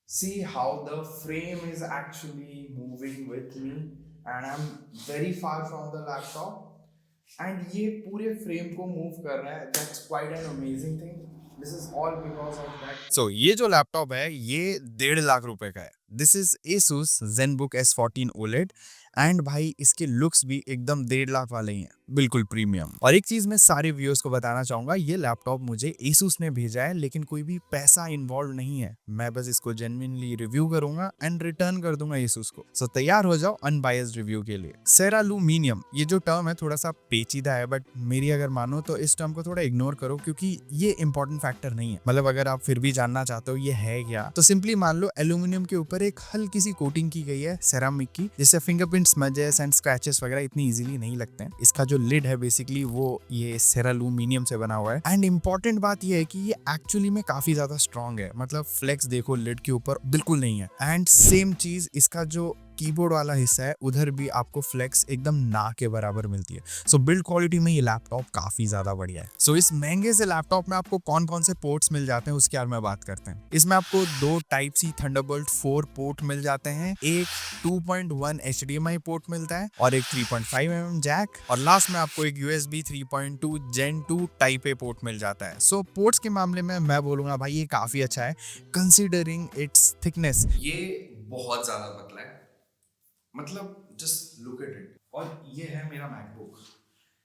see how the frame is actually moving with me, and I'm very far from the laptop, and ये पूरे frame को move कर रहा है. That's quite an amazing thing. This is all because of that. सो ये जो laptop है ये 1.5 लाख रुपए का है. This is Asus ZenBook S14 OLED and भाई इसके लुक्स भी एकदम 1.5 लाख वाले ही हैं, बिल्कुल प्रीमियम. और एक चीज मैं सारे व्यूअर्स को बताना चाहूंगा, ये लैपटॉप मुझे Asus ने भेजा है, लेकिन कोई भी पैसा इन्वॉल्व नहीं है. मैं बस इसको जेन्युइनली रिव्यू करूंगा एंड रिटर्न कर दूंगा Asus को. सो तैयार हो जाओ अनबायस्ड रिव्यू के लिए. सेरालुमिनियम ये जो टर्म है थोड़ा सा पेचीदा है, बट मेरी अगर मानो तो इस टर्म को थोड़ा इग्नोर करो, क्योंकि ये इंपॉर्टेंट फैक्टर नहीं है. मतलब अगर आप फिर भी जानना चाहते हो ये है क्या, तो सिंपली मान लो एल्यूमिनियम के ऊपर एक हल्की सी कोटिंग की गई है सेरामिक की, जिससे फिंगरप्रिंट स्मजेस एंड स्क्रैचेस वगैरह इतनी इजीली नहीं लगते हैं. इसका जो लिड है बेसिकली वो ये सेरालुमिनियम से बना हुआ है. एंड इंपॉर्टेंट बात ये है कि ये एक्चुअली में काफी ज्यादा स्ट्रॉन्ग है. मतलब फ्लेक्स देखो लिड के ऊपर बिल्कुल नहीं है. एंड सेम चीज इसका जो कीबोर्ड वाला हिस्सा है उधर भी आपको फ्लेक्स एकदम ना के बराबर मिलती है. सो बिल्ड क्वालिटी में ये लैपटॉप काफी ज्यादा बढ़िया है. सो इस महंगे से लैपटॉप में आपको कौन कौन से पोर्ट्स मिल जाते हैं उसके बारे में बात करते हैं. इसमें आपको दो टाइप सी थंडरबोल्ट 4 पोर्ट मिल जाते हैं, एक 2.1 HDMI पोर्ट मिलता है और एक 3.5 जैक, और लास्ट में आपको एक USB 3.2 Gen 2 type A port मिल जाता है. सो पोर्ट्स के मामले में मैं बोलूंगा भाई ये काफी अच्छा है कंसिडरिंग इट्स थिकनेस. ये बहुत ज़्यादा पतला है, मतलब जस्ट लुक एट इट. और ये है मेरा मैकबुक.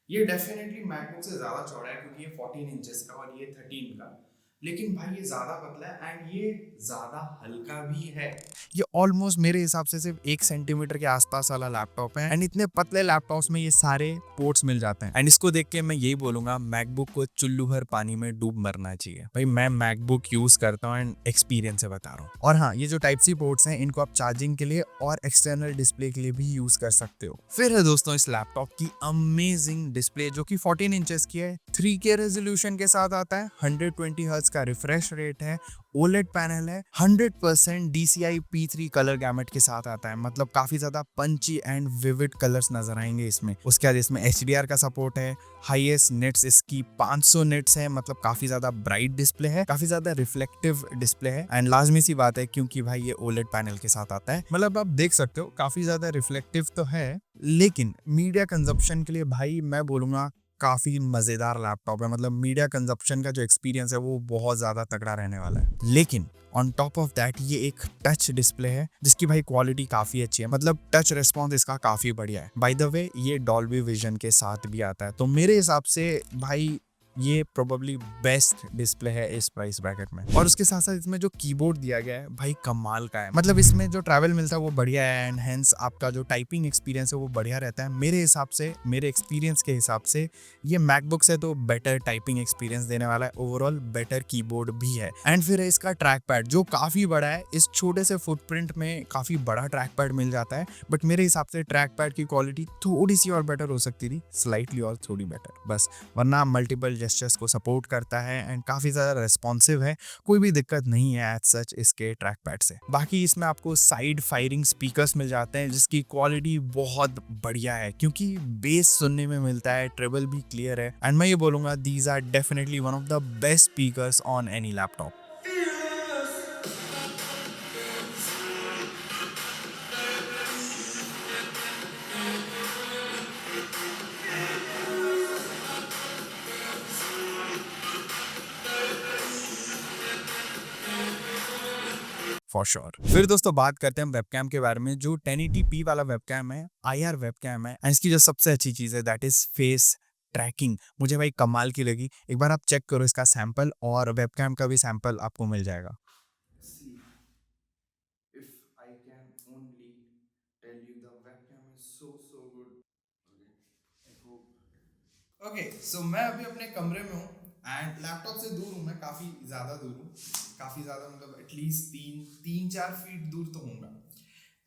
ये डेफिनेटली मैकबुक से ज़्यादा चौड़ा है क्योंकि ये 14 इंचेस का और ये 13 का. लेकिन भाई ये ज़्यादा पतला है एंड ये ज़्यादा हल्का भी है. ये ऑलमोस्ट मेरे हिसाब से सिर्फ 1 सेंटीमीटर के आसपास वाला लैपटॉप है. एंड इतने पतले लैपटॉप्स में ये सारे पोर्ट्स मिल जाते हैं. एंड इसको देख के मैं यही बोलूंगा मैकबुक को चुल्लू भर पानी में डूब मरना चाहिए. भाई मैं मैकबुक यूज करता हूँ एंड एक्सपीरियंस से बता रहा हूँ. और हाँ, ये जो टाइप सी पोर्ट्स हैं इनको आप चार्जिंग के लिए और एक्सटर्नल डिस्प्ले के लिए भी यूज कर सकते हो. फिर है दोस्तों इस लैपटॉप की अमेजिंग डिस्प्ले जो कि 14 इंचेस की है, 3K रेजोल्यूशन के साथ आता है, 120 हर्ट्ज का रिफ्रेश रेट है, OLED पैनल है, 100% DCI P3 कलर गैमेट के साथ आता है. मतलब काफी ज्यादा पंची एंड विविड कलर्स नजर आएंगे इसमें. उसके बाद इसमें HDR का सपोर्ट है, हाईएस्ट नेट्स इसकी 500 नेट्स है. मतलब काफी ज्यादा ब्राइट डिस्प्ले है, काफी ज्यादा रिफ्लेक्टिव डिस्प्ले है. एंड लाजमी सी बात है क्योंकि भाई ये OLED पैनल के साथ आता है. मतलब आप देख सकते हो काफी ज्यादा रिफ्लेक्टिव तो है, लेकिन मीडिया कंजप्शन के लिए भाई मैं बोलूंगा काफी मजेदार लैपटॉप है. मतलब मीडिया कंजप्शन का जो एक्सपीरियंस है वो बहुत ज्यादा तगड़ा रहने वाला है. लेकिन ऑन टॉप ऑफ दैट ये एक टच डिस्प्ले है जिसकी भाई क्वालिटी काफी अच्छी है. मतलब टच रिस्पॉन्स इसका काफी बढ़िया है. बाय द वे ये डॉल्बी विजन के साथ भी आता है, तो मेरे हिसाब से भाई ये प्रोबेबली बेस्ट डिस्प्ले है इस प्राइस ब्रैकेट में. और उसके साथ साथ इसमें जो कीबोर्ड दिया गया है भाई कमाल का है. मतलब इसमें जो ट्रैवल मिलता है वो बढ़िया है एंड हेंस आपका जो टाइपिंग एक्सपीरियंस है वो बढ़िया रहता है. मेरे हिसाब से, मेरे एक्सपीरियंस के हिसाब से ये मैकबुक से तो बेटर टाइपिंग एक्सपीरियंस देने वाला है. ओवरऑल बेटर कीबोर्ड भी है. एंड फिर है इसका ट्रैक पैड जो काफी बड़ा है. इस छोटे से फुटप्रिंट में काफी बड़ा ट्रैक पैड मिल जाता है, बट मेरे हिसाब से ट्रैक पैड की क्वालिटी थोड़ी सी और बेटर हो सकती थी, स्लाइटली और थोड़ी बेटर बस. वरना मल्टीपल जेस्चर्स को सपोर्ट करता है एंड काफी ज्यादा रेस्पॉन्सिव है. कोई भी दिक्कत नहीं है एज सच इसके ट्रैक पैड से. बाकी इसमें आपको साइड फायरिंग स्पीकर्स मिल जाते हैं जिसकी क्वालिटी बहुत बढ़िया है क्योंकि बेस सुनने में मिलता है, ट्रेबल भी क्लियर है. एंड मैं ये बोलूंगा these are definitely one of the best speakers on any laptop. For sure. फिर दोस्तों बात करते हैं वेबकैम के बारे में. जो 1080p वाला वेबकैम है, IR वेबकैम है, एंड इसकी जो सबसे अच्छी चीज है दैट इज फेस ट्रैकिंग. मुझे भाई कमाल की लगी. एक बार आप चेक करो इसका सैंपल, और वेबकैम का भी सैंपल आपको मिल जाएगा. See, if I can only tell you, the webcam is so good. Okay, I hope. Okay, so मैं अभी अपने कमरे में हूँ एंड लैपटॉप से दूर हूँ. मैं काफ़ी ज़्यादा दूर हूँ, काफ़ी ज़्यादा मतलब एटलीस्ट तीन चार फीट दूर तो होऊंगा.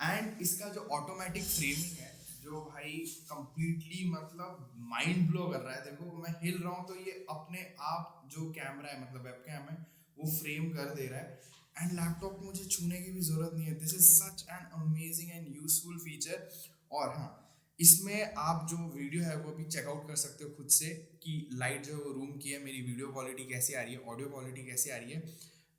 एंड इसका जो ऑटोमेटिक फ्रेमिंग है जो भाई कंप्लीटली मतलब माइंड ब्लो कर रहा है. देखो मैं हिल रहा हूँ तो ये अपने आप जो कैमरा है मतलब वेब कैम है वो फ्रेम कर दे रहा है. एंड लैपटॉप को मुझे छूने की भी ज़रूरत नहीं है. This is such an amazing and useful feature. और हाँ, इसमें आप जो वीडियो है वो भी चेकआउट कर सकते हो खुद से कि लाइट जो है वो रूम की है, मेरी वीडियो क्वालिटी कैसी आ रही है, ऑडियो क्वालिटी कैसी आ रही है.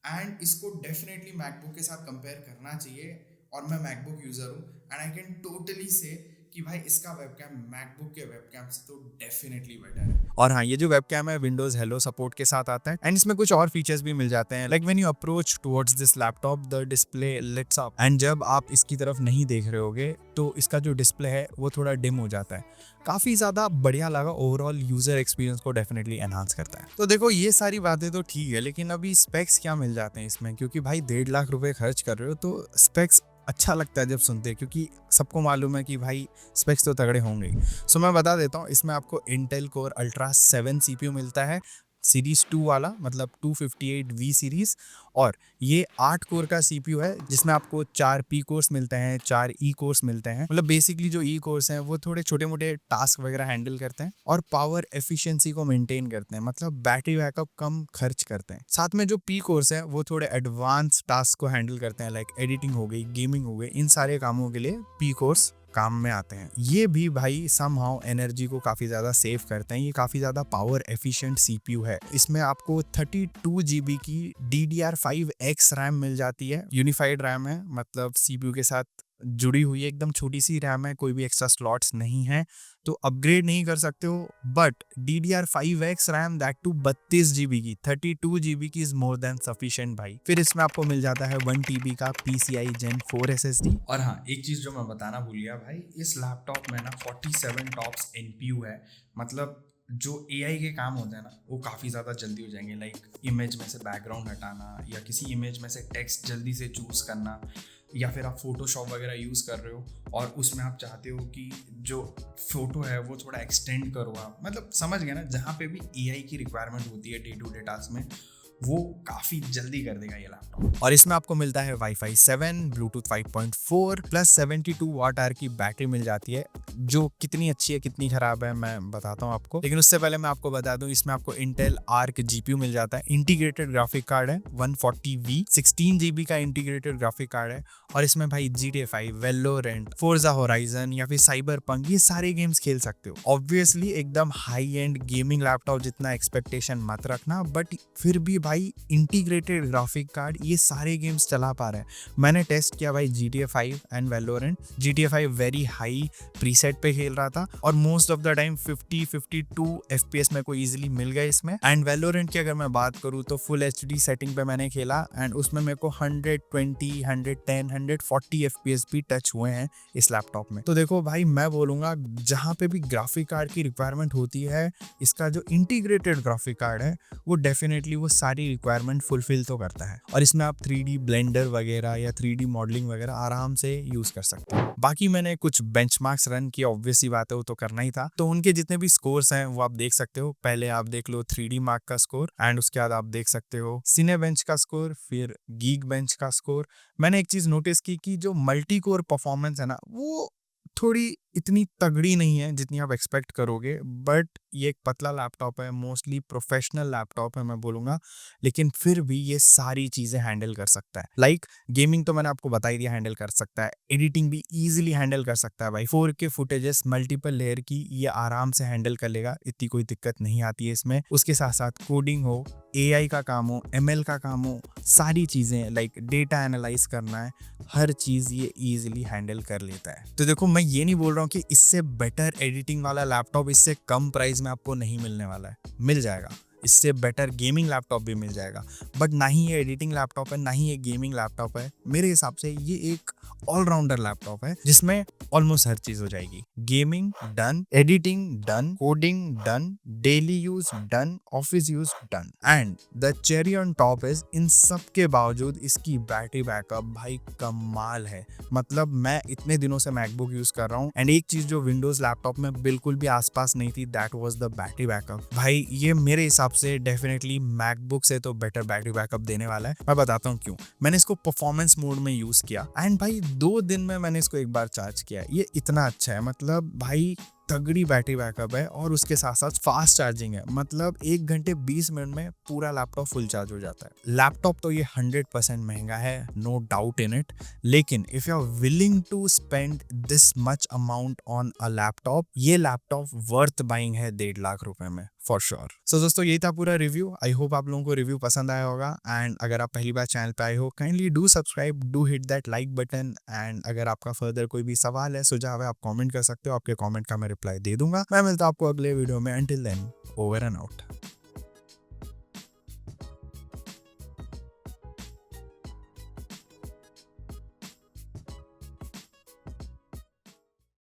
एंड इसको डेफिनेटली मैकबुक के साथ कंपेयर करना चाहिए। और मैं मैकबुक यूज़र हूँ एंड आई कैन टोटली से कि भाई इसका वेबकैम मैकबुक के वेबकैम से तो डेफिनेटली बेटर है। और हाँ, ये जो वेबकैम है विंडोज हेलो सपोर्ट के साथ आता है एंड इसमें कुछ और फीचर्स भी मिल जाते हैं। Like when you approach towards this laptop the display lits up and जब आप इसकी तरफ नहीं देख रहे होगे तो इसका जो डिस्प्ले है वो थोड़ा डिम हो जाता है। काफी ज्यादा बढ़िया लगा, ओवरऑल यूजर एक्सपीरियंस को डेफिनेटली एनहांस करता है। तो देखो ये सारी बातें तो ठीक है, लेकिन अभी स्पेक्स क्या मिल जाते हैं इसमें, क्योंकि भाई 1.5 लाख रुपए खर्च कर रहे हो तो स्पेक्स अच्छा लगता है जब सुनते हैं, क्योंकि सबको मालूम है कि भाई स्पेक्स तो तगड़े होंगे ही। सो मैं बता देता हूँ, इसमें आपको इंटेल कोर अल्ट्रा 7 सीपीयू मिलता है, सीरीज 2 वाला, मतलब 258V सीरीज। और ये 8 कोर का सीपीयू है जिसमें आपको 4 पी कोर्स मिलते हैं, 4 ई कोर्स मिलते हैं। मतलब बेसिकली जो ई कोर्स हैं वो थोड़े छोटे मोटे टास्क वगैरह हैंडल करते हैं और पावर एफिशिएंसी को मेंटेन करते हैं, मतलब बैटरी बैकअप कम खर्च करते हैं। साथ में जो पी कोर्स है वो थोड़े एडवांस टास्क को हैंडल करते हैं, लाइक एडिटिंग हो गई, गेमिंग हो गई, इन सारे कामों के लिए पी कोर्स काम में आते हैं। ये भी भाई समहाउ एनर्जी को काफी ज्यादा सेव करते हैं। ये काफी ज्यादा पावर एफिशिएंट सीपीयू है। इसमें आपको 32 GB की DDR5X रैम मिल जाती है। यूनिफाइड रैम है, मतलब सीपीयू के साथ जुड़ी हुई है, एकदम छोटी सी रैम है, कोई भी एक्स्ट्रा स्लॉट्स नहीं है, तो अपग्रेड नहीं कर सकते हो। But DDR5X RAM that too 32 GB की, 32 GB की इज मोर देन सफिशिएंट भाई। फिर इसमें आपको मिल जाता है 1 TB का PCI Gen 4 SSD। और हाँ, एक चीज़ जो मैं बताना भूल गया भाई, इस लैपटॉप में ना 47 टॉप्स NPU है। मतलब जो AI के काम होते हैं ना वो काफ़ी ज़्यादा जल्दी हो जाएंगे। लाइक इमेज में से बैकग्राउंड हटाना या किसी इमेज में से टेक्स्ट जल्दी से चूज़ करना, या फिर आप फोटोशॉप वगैरह यूज़ कर रहे हो और उसमें आप चाहते हो कि जो फोटो है वो थोड़ा एक्सटेंड करो आप, मतलब समझ गए ना, जहाँ पे भी AI की रिक्वायरमेंट होती है डे टू डे टास्क में, वो काफ़ी जल्दी कर देगा ये लैपटॉप। और इसमें आपको मिलता है Wi-Fi 7, Bluetooth 5.4 plus 72 watt hour की बैटरी मिल जाती है, जो कितनी अच्छी है कितनी खराब है मैं बताता हूँ आपको। लेकिन उससे पहले मैं आपको बता दूं, इसमें आपको Intel Arc GPU मिल जाता है। इंटीग्रेटेड ग्राफिक कार्ड है 140V, 16 GB का इंटीग्रेटेड ग्राफिक कार्ड है। और इसमें भाई GTA 5, Valorant, Forza Horizon या फिर Cyberpunk, ये सारे गेम्स खेल सकते हो। ऑब्वियसली एकदम हाई एंड गेमिंग लैपटॉप जितना एक्सपेक्टेशन मत रखना, बट फिर भी भाई इंटीग्रेटेड ग्राफिक कार्ड ये सारे गेम्स चला पा रहे हैं। मैंने टेस्ट किया भाई GTA 5 and Valorant। GTA 5 very high preset पे खेल रहा था और most of the time 50-52 FPS मेरे को इजीली मिल गए इसमें। एंड Valorant की अगर मैं बात करूँ तो फुल HD सेटिंग पे मैंने खेला एंड उसमें मेरे को 120, 110, 140 FPS भी टच हुए हैं इस लैपटॉप में। तो देखो भाई, मैं बोलूंगा जहाँ पे भी ग्राफिक कार्ड की रिक्वायरमेंट होती है, इसका जो इंटीग्रेटेड ग्राफिक कार्ड है वो डेफिनेटली वो सारी रिक्वायरमेंट फुलफिल तो करता है। और इसमें आप 3D ब्लेंडर वगैरह या 3D मॉडलिंग वगैरह आराम से यूज कर सकते हो। बाकी मैंने कुछ बेंचमार्क्स रन किया, ऑब्वियस सी बात है वो तो करना ही था। तो उनके जितने भी स्कोर्स हैं वो आप देख सकते हो। पहले आप देख लो 3D मार्क का स्कोर एंड उसके बाद आप देख सकते हो सिनेबेंच का स्कोर, फिर गीक बेंच का स्कोर। मैंने एक चीज नोटिस की कि जो मल्टी कोर परफॉर्मेंस है ना वो थोड़ी इतनी तगड़ी नहीं है जितनी आप एक्सपेक्ट करोगे। बट ये एक पतला लैपटॉप है, मोस्टली प्रोफेशनल लैपटॉप है मैं बोलूँगा, लेकिन फिर भी ये सारी चीज़ें हैंडल कर सकता है। लाइक गेमिंग तो मैंने आपको बता ही दिया हैंडल कर सकता है, एडिटिंग भी ईजिली हैंडल कर सकता है भाई। 4K फुटेजेस मल्टीपल लेयर की ये आराम से हैंडल कर लेगा, इतनी कोई दिक्कत नहीं आती है इसमें। उसके साथ साथ कोडिंग हो, AI का काम हो, ML का काम हो, सारी चीज़ें लाइक डेटा एनालाइज करना है, हर चीज़ ये ईजिली हैंडल कर लेता है। तो देखो, मैं ये नहीं बोल रहा हूँ कि इससे बेटर एडिटिंग वाला लैपटॉप इससे कम प्राइस में आपको नहीं मिलने वाला है, मिल जाएगा। इससे बेटर गेमिंग लैपटॉप भी मिल जाएगा, बट ना ही ये एडिटिंग लैपटॉप है ना ही ये गेमिंग लैपटॉप है। मेरे हिसाब से ये एक ऑलराउंडर लैपटॉप है जिसमें ऑलमोस्ट हर चीज हो जाएगी। Gaming done, editing done, coding done, daily use done, office use done. And the cherry on top is in सब के बावजूद इसकी बैटरी बैकअप भाई कमाल है। मतलब मैं इतने दिनों से मैकबुक यूज कर रहा हूँ एंड एक चीज जो विंडोज लैपटॉप में बिल्कुल भी आसपास नहीं थी, that was the battery backup. भाई ये मेरे हिसाब से डेफिनेटली मैकबुक से तो बेटर बैटरी बैकअप देने वाला है। मैं बताता हूँ क्यों। मैंने इसको परफॉर्मेंस मोड में यूज किया एंड भाई 2 दिन में मैंने इसको एक बार चार्ज किया। ये इतना अच्छा है, मतलब भाई तगड़ी बैटरी बैकअप है और उसके साथ साथ फास्ट चार्जिंग है। मतलब 1 घंटे 20 मिनट में पूरा लैपटॉप फुल चार्ज हो जाता है। लैपटॉप तो ये 100% महंगा है, नो डाउट इन इट, लेकिन if you are willing to spend this much amount on a laptop, ये लैपटॉप वर्थ बाइंग है 1.5 लाख रुपए में। For sure. सो दोस्तों यही था पूरा रिव्यू। आई होप आप लोगों को रिव्यू पसंद आया होगा एंड अगर आप पहली बार चैनल पे आए हो kindly do subscribe, do hit that like button and अगर आपका फर्दर कोई भी सवाल है, सुझाव है, आप कमेंट कर सकते हो। आपके कमेंट का मैं रिप्लाई दे दूंगा। मैं मिलता हूं आपको अगले वीडियो में। Until then, over and out.